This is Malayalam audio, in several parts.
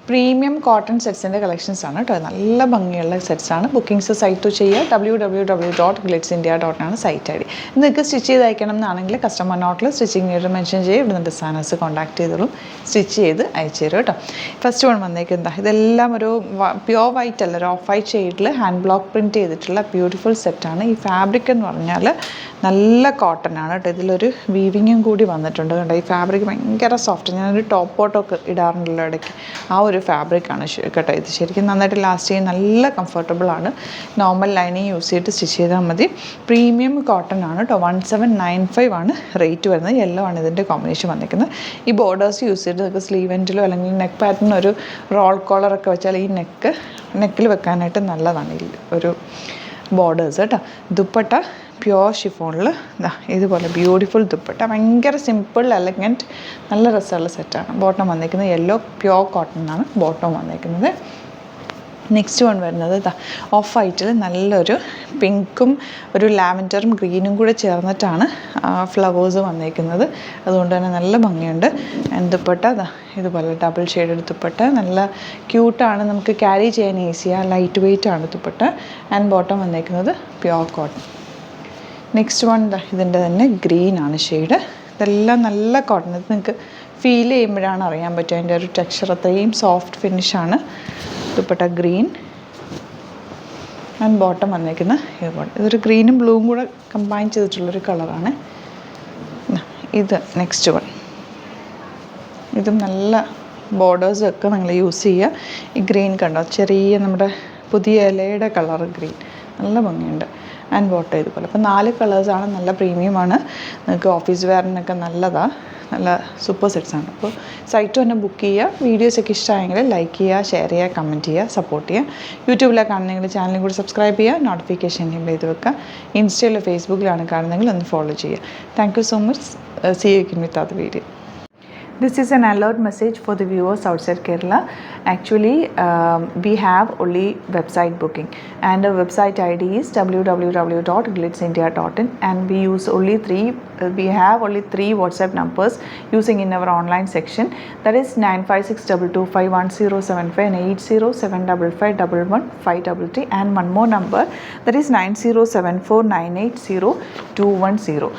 പ്രീമിയം കോട്ടൺ സെറ്റ്സിൻ്റെ കളക്ഷൻസ് ആണ് കേട്ടോ. നല്ല ഭംഗിയുള്ള സെറ്റ്സാണ്. ബുക്കിംഗ്സ് സൈറ്റ് ചെയ്യുക. www.glitzindia.in ആണ് സൈറ്റ് ഐ ഡി. നിങ്ങൾക്ക് സ്റ്റിച്ച് ചെയ്ത് അയക്കണം എന്നാണെങ്കിൽ കസ്റ്റമർ നോട്ടിൽ സ്റ്റിച്ചിങ് ചെയ്ത് മെൻഷൻ ചെയ്യും. ഇവിടുന്ന് ഡിസൈനേഴ്സ് കോൺടാക്ട് ചെയ്തോളും, സ്റ്റിച്ച് ചെയ്ത് അയച്ചു തരും കേട്ടോ. ഫസ്റ്റ് വൺ വന്നേക്കുന്നത് ഇതെല്ലാം ഒരു പ്യോർ വൈറ്റ് അല്ല, ഒരു ഓഫ് വൈറ്റ് ഷെയ്ഡിൽ ഹാൻഡ് ബ്ലോക്ക് പ്രിൻറ്റ് ചെയ്തിട്ടുള്ള ബ്യൂട്ടിഫുൾ സെറ്റാണ്. ഈ ഫാബ്രിക് എന്ന് പറഞ്ഞാൽ നല്ല കോട്ടൺ ആണ് കേട്ടോ. ഇതിലൊരു വീവിങ്ങും കൂടി വന്നിട്ടുണ്ട് കേട്ടോ. ഈ ഫാബ്രിക് ഭയങ്കര സോഫ്റ്റ്. ഞാനൊരു ടോപ്പ് കോട്ടൊക്കെ ഇടാറുണ്ടല്ലോ ഇടയ്ക്ക്, ആ ഒരു ഫാബ്രിക്കാണ് കേട്ടോ. ഇത് ശരിക്കും നന്നായിട്ട് ലാസ്റ്റ് ചെയ്യും, നല്ല കംഫർട്ടബിൾ ആണ്. നോർമൽ ലൈനിങ് യൂസ് ചെയ്തിട്ട് സ്റ്റിച്ച് ചെയ്താൽ മതി. പ്രീമിയം കോട്ടൺ ആണ് കേട്ടോ. 1795 ആണ് റേറ്റ് വരുന്നത്. യെല്ലോ ആണ് ഇതിൻ്റെ കോമ്പിനേഷൻ വന്നിരിക്കുന്നത്. ഈ ബോർഡേഴ്സ് യൂസ് ചെയ്തിട്ട് നിങ്ങൾക്ക് സ്ലീവ് എൻഡിലോ അല്ലെങ്കിൽ നെക്ക് പാറ്റേൺ ഒരു റോൾ കോളറൊക്കെ വെച്ചാൽ ഈ നെക്കിൽ വെക്കാനായിട്ട് നല്ലതാണ് ഈ ഒരു ബോർഡേഴ്സ് കേട്ടോ. ദുപ്പട്ട പ്യോർ ഷിഫോണിൽ ഇതുപോലെ ബ്യൂട്ടിഫുൾ ദുപ്പട്ട, ഭയങ്കര സിമ്പിൾ എലഗൻറ്റ് നല്ല രസമുള്ള സെറ്റാണ്. ബോട്ടം വന്നിരിക്കുന്നത് യെല്ലോ പ്യോർ കോട്ടൺ ആണ് ബോട്ടം വന്നിരിക്കുന്നത്. നെക്സ്റ്റ് വൺ വരുന്നത് ഓഫ് വൈറ്റിൽ നല്ലൊരു പിങ്കും ഒരു ലാവൻഡറും ഗ്രീനും കൂടെ ചേർന്നിട്ടാണ് ഫ്ലവേഴ്സ് വന്നിരിക്കുന്നത്. അതുകൊണ്ട് തന്നെ നല്ല ഭംഗിയുണ്ട്. ദുപ്പട്ട ഇതുപോലെ ഡബിൾ ഷെയ്ഡ് ദുപ്പട്ട, നല്ല ക്യൂട്ടാണ്, നമുക്ക് ക്യാരി ചെയ്യാൻ ഈസിയാണ്, ലൈറ്റ് വെയ്റ്റ് ആണ് ദുപ്പട്ട. ആൻഡ് ബോട്ടം വന്നിരിക്കുന്നത് പ്യോർ കോട്ടൺ. നെക്സ്റ്റ് വൺ ഇതിൻ്റെ തന്നെ ഗ്രീനാണ് ഷെയ്ഡ്. ഇതെല്ലാം നല്ല കോട്ടൺ. ഇത് നിങ്ങൾക്ക് ഫീൽ ചെയ്യുമ്പോഴാണ് അറിയാൻ പറ്റുക അതിൻ്റെ ഒരു ടെക്സ്ചർ, അത്രയും സോഫ്റ്റ് ഫിനിഷാണ്. ദുപ്പട്ട ഗ്രീൻ ആൻഡ് ബോട്ടം വന്നേക്കുന്ന ഇതുപോലെ. ഇതൊരു ഗ്രീനും ബ്ലൂവും കൂടെ കമ്പൈൻ ചെയ്തിട്ടുള്ളൊരു കളറാണ് ഇത്. നെക്സ്റ്റ് വൺ ഇതും നല്ല ബോർഡേഴ്സൊക്കെ നിങ്ങൾ യൂസ് ചെയ്യുക. ഈ ഗ്രീൻ കണ്ടോ, ചെറിയ നമ്മുടെ പുതിയ ഇലയുടെ കളർ ഗ്രീൻ, നല്ല ഭംഗിയുണ്ട്. ആൻഡ് ബോട്ടം ഇതുപോലെ. അപ്പോൾ 4 കളേഴ്സാണ്. നല്ല പ്രീമിയമാണ്, നിങ്ങൾക്ക് ഓഫീസ് വെയറിനൊക്കെ നല്ലതാണ്, നല്ല സൂപ്പർ സെറ്റ്സാണ്. അപ്പോൾ സൈറ്റ് തന്നെ ബുക്ക് ചെയ്യുക. വീഡിയോസൊക്കെ ഇഷ്ടമായെങ്കിൽ ലൈക്ക് ചെയ്യുക, ഷെയർ ചെയ്യുക, കമൻറ്റ് ചെയ്യുക, സപ്പോർട്ട് ചെയ്യുക. യൂട്യൂബിലാണ് കാണുന്നെങ്കിൽ ചാനലും കൂടി സബ്സ്ക്രൈബ് ചെയ്യുക, നോട്ടിഫിക്കേഷൻ എനേബിൾ ചെയ്ത് വെക്കുക. ഇൻസ്റ്റയിലോ ഫേസ്ബുക്കിലാണ് കാണുന്നെങ്കിൽ ഒന്ന് ഫോളോ ചെയ്യുക. Thank you so much. See you again with other video. This is an alert message for the viewers outside Kerala. Actually, we have only website booking, and the website ID is www.glitzindia.in, and we use only we have only three WhatsApp numbers using in our online section. That is 9562251075 and 8075551153, and one more number, that is 9074980210.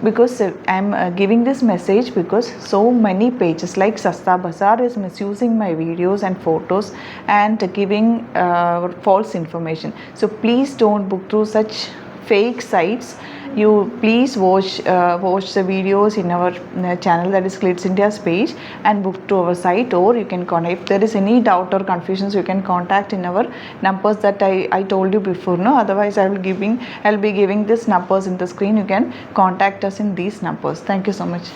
Because I'm giving this message because so many pages like Sasta Bazaar is misusing my videos and photos and giving false information. So please don't book through such fake sites. You please watch the videos in our channel, that is Glitz India's page, and book to our site, or you can contact. If there is any doubt or confusions, you can contact in our numbers that I told you before. No, otherwise I'll be giving these numbers in the screen. You can contact us in these numbers. Thank you so much.